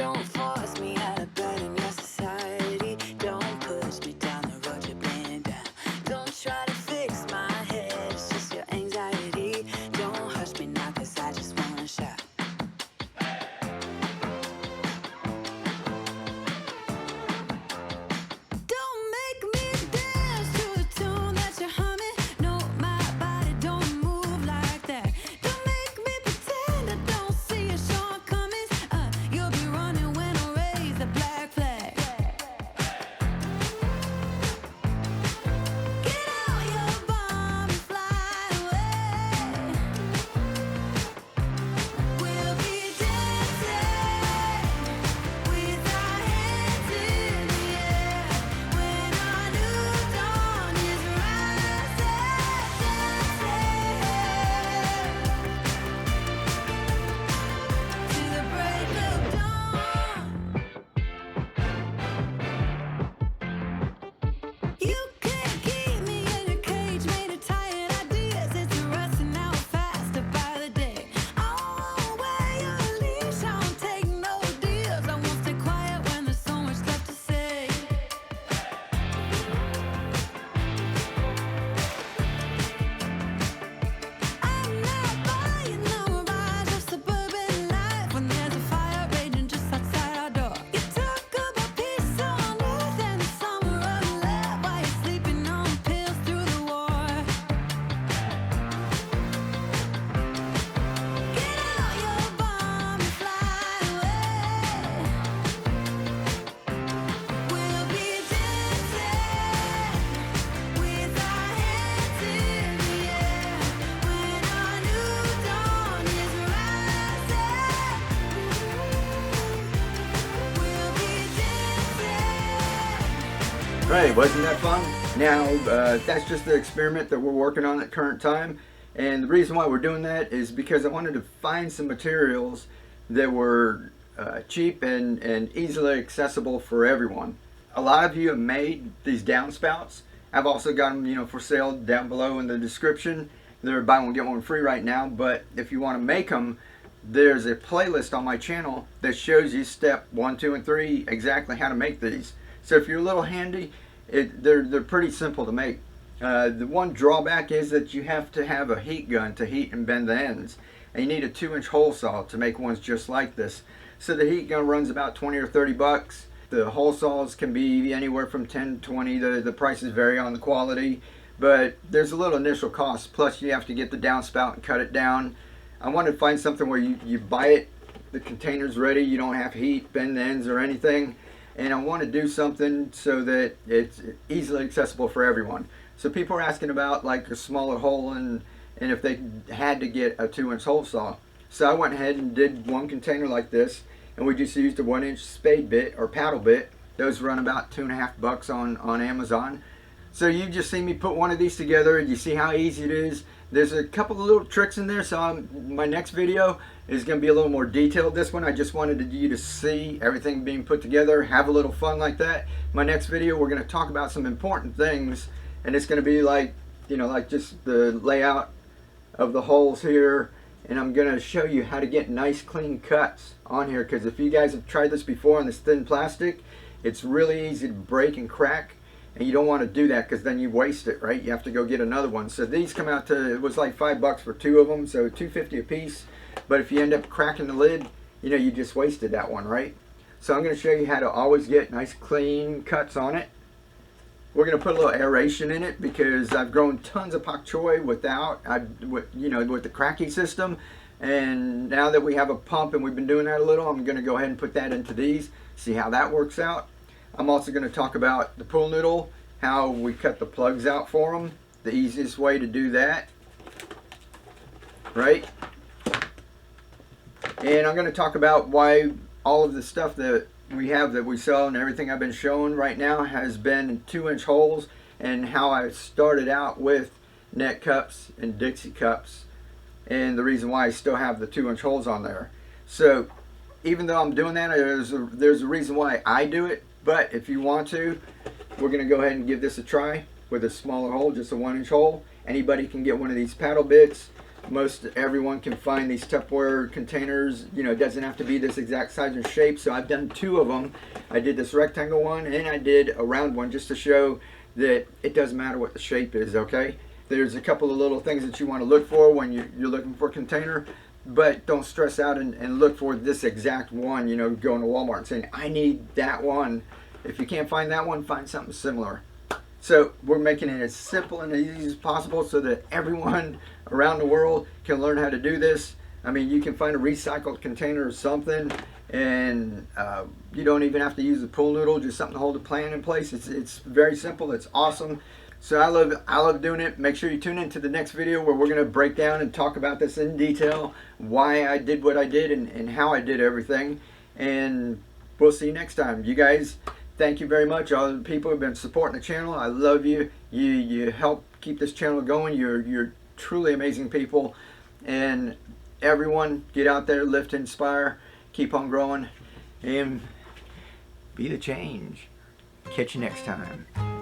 Don't force me out of bed in your society. Don't push me down the road you're bleeding down. Don't try to fix my head, it's just your anxiety. Don't hush me now, cause I just wanna shout. Don't make me dance to a tune that you're humming. No, my body don't move like that. Don't make me pretend I don't see your shortcomings. You'll be running when I raise the black flag. Get out your bomb and fly away. We'll be dancing with our hands in the air when our new dawn is rising, to the break of dawn. You can't keep me in a cage made of tired ideas. It's rusting out faster by the day. I won't wear your leash, I won't take no deals. I won't stay quiet when there's so much left to say. I'm not buying no rise of suburban life when there's a fire raging just outside our door. You talk about peace on earth and the summer of love while you're sleeping on pills through the war. Get out your bomb and fly away. We'll be dancing with our hands in the air when our new dawn is rising. We'll be dancing. Right, wasn't that fun? Now, that's just the experiment that we're working on at current time. And the reason why we're doing that is because I wanted to find some materials that were cheap and easily accessible for everyone. A lot of you have made these downspouts. I've also got them, for sale down below in the description. They're buy one get one free right now. But if you want to make them, there's a playlist on my channel that shows you step 1, 2, and 3 exactly how to make these. So if you're a little handy, they're pretty simple to make. The one drawback is that you have to have a heat gun to heat and bend the ends, and you need a 2-inch hole saw to make ones just like this. So the heat gun runs about 20 or 30 bucks. The hole saws can be anywhere from 10 to 20. The prices vary on the quality, but there's a little initial cost. Plus you have to get the downspout and cut it down. I wanted to find something where you buy it, the container's ready, you don't have to heat, bend the ends or anything. And I want to do something so that it's easily accessible for everyone. So people are asking about like a smaller hole and if they had to get a 2-inch hole saw. So I went ahead and did one container like this, and we just used a 1-inch spade bit or paddle bit. Those run about $2.50 on Amazon. So you just see me put one of these together, and you see how easy it is. There's a couple of little tricks in there, so my next video is going to be a little more detailed. This one I just wanted you to see everything being put together, have a little fun like that. My next video we're going to talk about some important things, and it's going to be like, like just the layout of the holes here, and I'm going to show you how to get nice clean cuts on here, because if you guys have tried this before on this thin plastic, it's really easy to break and crack. And you don't want to do that because then you waste it, right? You have to go get another one. So these come out to, it was like $5 for 2 of them, so $2.50 a piece. But if you end up cracking the lid, you just wasted that one, right? So I'm going to show you how to always get nice clean cuts on it. We're going to put a little aeration in it because I've grown tons of pak choi with the cracky system. And now that we have a pump and we've been doing that a little, I'm going to go ahead and put that into these, see how that works out. I'm also going to talk about the pool noodle, how we cut the plugs out for them, the easiest way to do that, right? And I'm going to talk about why all of the stuff that we have that we sell and everything I've been showing right now has been 2-inch holes, and how I started out with net cups and Dixie cups, and the reason why I still have the 2-inch holes on there. So even though I'm doing that, there's a reason why I do it. But if you want to, we're going to go ahead and give this a try with a smaller hole, just a 1-inch hole. Anybody can get one of these paddle bits. most everyone can find these Tupperware containers. You know, it doesn't have to be this exact size and shape. So I've done 2 of them. I did this rectangle one and I did a round one, just to show that it doesn't matter what the shape is, okay? There's a couple of little things that you want to look for when you're looking for a container, but don't stress out and look for this exact one. You know, going to Walmart and saying, I need that one. If you can't find that one, find something similar. So we're making it as simple and as easy as possible so that everyone around the world can learn how to do this. I mean, you can find a recycled container or something, and you don't even have to use the pool noodle, just something to hold the plant in place. It's very simple. It's awesome. So I love doing it. Make sure you tune into the next video where we're going to break down and talk about this in detail, why I did what I did and how I did everything. And we'll see you next time. You guys, thank you very much. All the people who have been supporting the channel, I love you. You help keep this channel going. You're truly amazing people. And everyone, get out there, lift, inspire, keep on growing, and be the change. Catch you next time.